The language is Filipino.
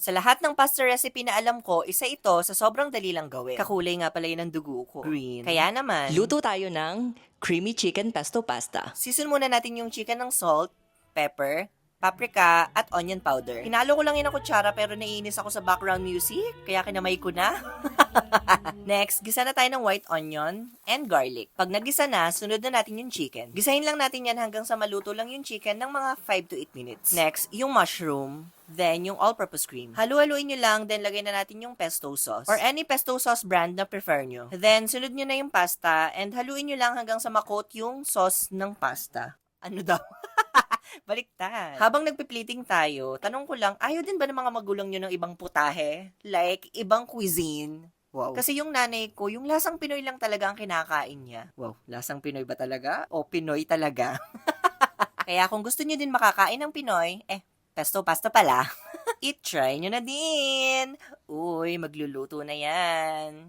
Sa lahat ng pasta recipe na alam ko, isa ito sa sobrang dali lang gawin. Kakulay nga pala yun ng dugo ko. Green. Kaya naman, Luto tayo ng creamy chicken pesto pasta. season muna natin yung chicken ng salt, pepper, paprika, at onion powder. Hinalo ko lang yun ng kutsara pero naiinis ako sa background music, kaya kinamay ko na. Next, gisa na tayo ng white onion and garlic. Pag nagisa na, sunod na natin yung chicken. Gisahin lang natin yan hanggang sa maluto lang yung chicken ng mga 5 to 8 minutes. Next, yung mushroom. Then, yung all-purpose cream. Halu-haluin nyo lang, then lagay na natin yung pesto sauce. Or any pesto sauce brand na prefer nyo. Then, sunod nyo na yung pasta, and haluin nyo lang hanggang sa makot yung sauce ng pasta. Ano daw? Baliktad. Habang nagpiplating tayo, tanong ko lang, ayaw din ba ng mga magulang nyo ng ibang putahe? Like, ibang cuisine? Wow. Kasi yung nanay ko, yung lasang Pinoy lang talaga ang kinakain niya. Wow, lasang Pinoy ba talaga? O Pinoy talaga? Kaya kung gusto nyo din makakain ng Pinoy, pesto pasta pala. I-try nyo na din. Uy, magluluto na yan.